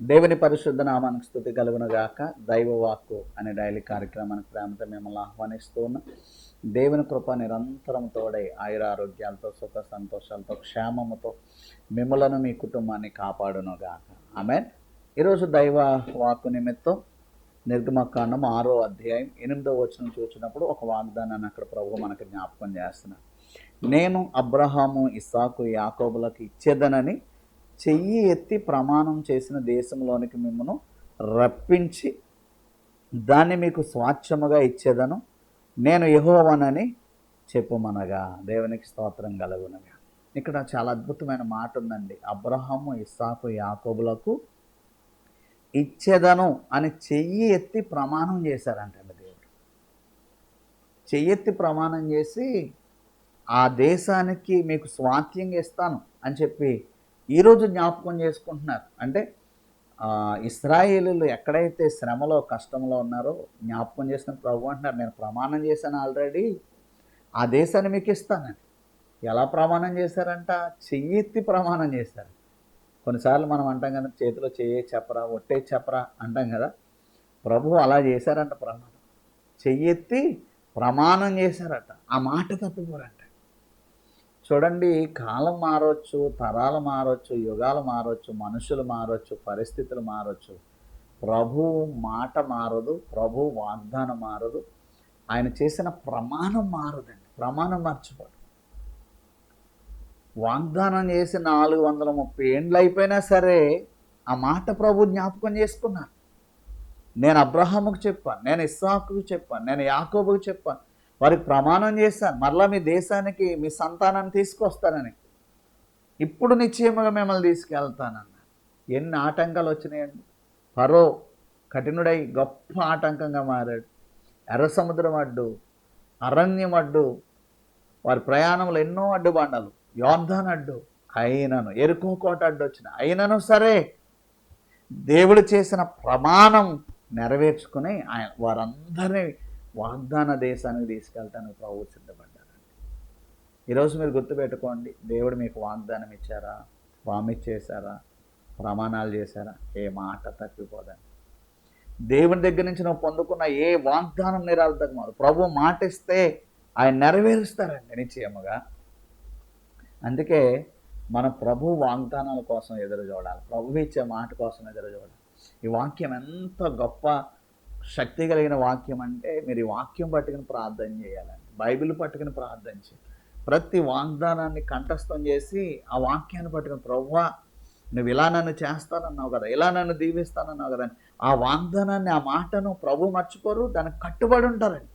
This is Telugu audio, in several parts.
దేవుని పరిశుద్ధ నామానికి స్తుతి కలుగునుగాక. దైవవాక్కు అనే డైలీ కార్యక్రమానికి ప్రేమతో మిమ్మల్ని ఆహ్వానిస్తూ ఉన్నాం. దేవుని కృప నిరంతరం తోడై ఆయురారోగ్యాలతో సుఖ సంతోషాలతో క్షేమముతో మిమ్మలను మీ కుటుంబాన్ని కాపాడునుగాక. ఆమేన్. ఈరోజు దైవ వాక్కు నిమిత్తం నిర్గమకాండం 6వ అధ్యాయం 8వ వచనం చూసినప్పుడు ఒక వాగ్దానాన్ని అక్కడ ప్రభు మనకు జ్ఞాపకం చేస్తున్నారు. నేను అబ్రహాము, ఇస్సాకు, యాకోబులకు ఇచ్చేదనని చెయ్యి ఎత్తి ప్రమాణం చేసిన దేశంలోనికి మిమ్మను రప్పించి దాన్ని మీకు స్వాచ్ఛముగా ఇచ్చేదను, నేను యెహోవానని చెప్పుమనగా. దేవునికి స్తోత్రం కలుగునగా. ఇక్కడ చాలా అద్భుతమైన మాట ఉందండి. అబ్రహాము, ఇస్సాకు, యాకోబులకు ఇచ్చేదను అని చెయ్యి ఎత్తి ప్రమాణం చేశారంటండి. దేవుడు చెయ్యి ఎత్తి ప్రమాణం చేసి ఆ దేశానికి మీకు స్వాస్థ్యంగా ఇస్తాను అని చెప్పి ఈరోజు జ్ఞాపకం చేసుకుంటున్నారు. అంటే ఇశ్రాయేలీలు ఎక్కడైతే శ్రమలో కష్టంలో ఉన్నారో జ్ఞాపకం చేసిన ప్రభు అంటున్నారు, నేను ప్రమాణం చేశాను ఆల్రెడీ, ఆ దేశాన్ని మీకు ఇస్తానని. ఎలా ప్రమాణం చేశారంట? చెయ్యెత్తి ప్రమాణం చేశారు. కొన్నిసార్లు మనం అంటాం కదా, చేతిలో చెయ్యే చెప్పరా, ఒట్టే చెప్పరా అంటాం కదా. ప్రభు అలా చేశారంట ప్రమాణం. చెయ్యెత్తి ప్రమాణం చేశారట. ఆ మాట తప్పిపోరంట. చూడండి, కాలం మారవచ్చు, తరాలు మారవచ్చు, యుగాలు మారవచ్చు, మనుషులు మారవచ్చు, పరిస్థితులు మారవచ్చు. ప్రభు మాట మారదు, ప్రభు వాగ్దానం మారదు, ఆయన చేసిన ప్రమాణం మారదండి. ప్రమాణం మర్చిపోదు. వాగ్దానం చేసి 430 ఏండ్లు అయిపోయినా సరే ఆ మాట ప్రభు జ్ఞాపకం చేసుకున్నాను. నేను అబ్రహాముకు చెప్పాను, నేను ఇస్సాకుకు చెప్పాను, నేను యాకోబుకు చెప్పాను, వారికి ప్రమాణం చేశాను, మరలా మీ దేశానికి మీ సంతానాన్ని తీసుకొస్తానని, ఇప్పుడు నిశ్చయముగా మిమ్మల్ని తీసుకెళ్తానన్న. ఎన్ని ఆటంకాలు వచ్చినాయండి. ఫరో కఠినుడై గొప్ప ఆటంకంగా మారాడు. ఎర్ర సముద్రం అడ్డు, అరణ్యం అడ్డు, వారి ప్రయాణంలో ఎన్నో అడ్డుబండలు, యోర్దాను అడ్డు, అయినను ఎరుకో కోట అడ్డు వచ్చిన అయినను సరే దేవుడు చేసిన ప్రమాణం నెరవేర్చుకుని ఆయన వారందరినీ వాగ్దాన దేశానికి తీసుకెళ్తానికి ప్రభు సిద్ధపడ్డారండి. ఈరోజు మీరు గుర్తుపెట్టుకోండి, దేవుడు మీకు వాగ్దానం ఇచ్చారా, ప్రామిస్ చేశారా, ప్రమాణాలు చేశారా, ఏ మాట తప్పిపోదండి. దేవుని దగ్గర నుంచి నువ్వు పొందుకున్న ఏ వాగ్దానం నిరర్థకమదు. ప్రభు మాట ఇస్తే ఆయన నెరవేరుస్తారండి నిశ్చయముగా. అందుకే మనం ప్రభు వాగ్దానాల కోసం ఎదురు చూడాలి, ప్రభు ఇచ్చే మాట కోసం ఎదురు చూడాలి. ఈ వాక్యం ఎంత గొప్ప శక్తి కలిగిన వాక్యం అంటే, మీరు ఈ వాక్యం పట్టుకుని ప్రార్థన చేయాలండి. బైబిల్ పట్టుకుని ప్రార్థన చేయాలి. ప్రతి వాగ్దానాన్ని కంఠస్థం చేసి ఆ వాక్యాన్ని పట్టుకుని, ప్రభువా నువ్వు ఇలా నన్ను చేస్తానన్నావు కదా, ఇలా నన్ను దీవిస్తానన్నావు కదా, ఆ వాగ్దానాన్ని, ఆ మాటను ప్రభు మర్చిపోరు, దానికి కట్టుబడి ఉంటారండి.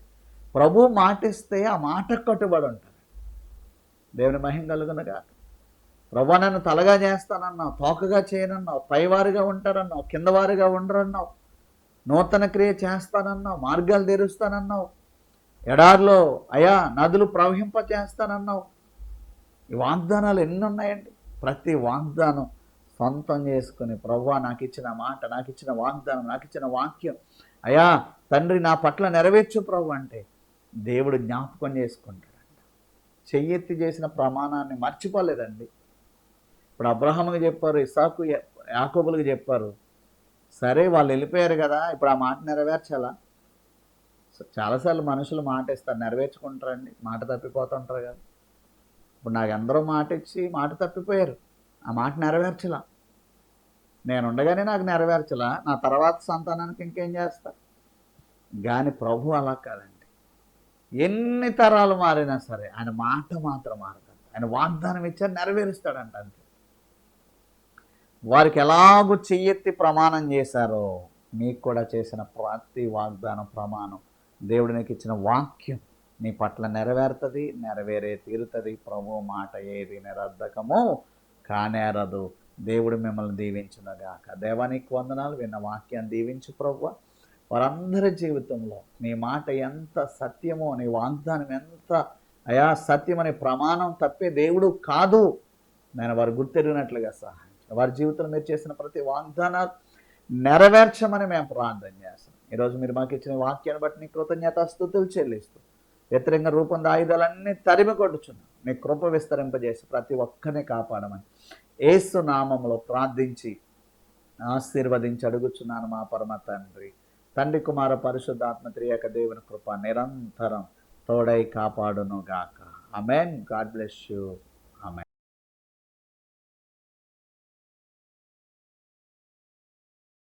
ప్రభు మాట ఇస్తే ఆ మాటకు కట్టుబడి ఉంటారు. దేవుని మహిమ కలుగునగా. ప్రభువా నన్ను తలగా చేస్తానన్నావు, తోకగా చేయనన్నావు, పైవారుగా ఉంటారన్నావు, కిందవారుగా ఉండరన్నావు, నూతన క్రియ చేస్తానన్నావు, మార్గాలు తెరుస్తానన్నావు, ఎడారిలో అయా నదులు ప్రవహింప చేస్తానన్నావు. ఈ వాగ్దానాలు ఎన్ని ఉన్నాయండి. ప్రతి వాగ్దానం సొంతం చేసుకుని, ప్రభువా నాకు ఇచ్చిన మాట, నాకు ఇచ్చిన వాగ్దానం, నాకు ఇచ్చిన వాక్యం, అయా తండ్రి నా పట్ల నెరవేర్చు ప్రభు అంటే దేవుడు జ్ఞాపకం చేసుకుంటాడంట. చెయ్యెత్తి చేసిన ప్రమాణాన్ని మర్చిపోలేదండి. ఇప్పుడు అబ్రహాముకి చెప్పారు, ఇస్సాకు యాకోబులకు చెప్పారు. సరే వాళ్ళు వెళ్ళిపోయారు కదా, ఇప్పుడు ఆ మాట నెరవేర్చాలా? చాలాసార్లు మనుషులు మాట ఇస్తారు, నెరవేర్చుకుంటారండి, మాట తప్పిపోతుంటారు కదా. ఇప్పుడు నాకు అందరూ మాట ఇచ్చి మాట తప్పిపోయారు, ఆ మాట నెరవేర్చలా. నేను ఉండగానే నాకు నెరవేర్చలా, నా తర్వాత సంతానానికి ఇంకేం చేస్తా? కానీ ప్రభు అలా కాదండి. ఎన్ని తరాలు మారినా సరే ఆయన మాట మాత్రం మారదంట. ఆయన వాగ్దానం ఇచ్చారు, నెరవేరుస్తాడంట. అంతే. వారికి ఎలాగూ చెయ్యెత్తి ప్రమాణం చేశారో మీకు కూడా చేసిన ప్రతి వాగ్దానం, ప్రమాణం, దేవుడు నీకు ఇచ్చిన వాక్యం నీ పట్ల నెరవేరుతుంది, నెరవేరే తీరుతుంది. ప్రభు మాట ఏది నిరర్ధకమో కానేరదు. దేవుడు మిమ్మల్ని దీవించునుగాక. దేవానికి వందనాలు. విన్న వాక్యాన్ని దీవించు ప్రభువా. వారందరి జీవితంలో నీ మాట ఎంత సత్యమో, నీ వాగ్దానం ఎంత అయా సత్యమని ప్రమాణం తప్పే దేవుడు కాదు నేను వారు గుర్తెరిగినట్లుగా సహాయం. వారి జీవితంలో మీరు చేసిన ప్రతి వాగ్దానాలు నెరవేర్చమని మేము ప్రార్థన చేస్తాం. ఈరోజు మీరు మాకు ఇచ్చిన వాక్యాన్ని బట్టి నీ కృతజ్ఞతాస్తుతులు చెల్లిస్తూ వ్యతిరేకంగా రూపొంది ఆయుధాలన్నీ తరిమి కొట్టుచున్నాం. నీ కృప విస్తరింపజేసి ప్రతి ఒక్కరిని కాపాడమని యేసు నామములో ప్రార్థించి ఆశీర్వదించి అడుగుచున్నాను మా పరమ తండ్రి. తండ్రి కుమార పరిశుద్ధాత్మ త్రియక దేవుని కృప నిరంతరం తోడై కాపాడును గాక. ఆమేన్. God bless you.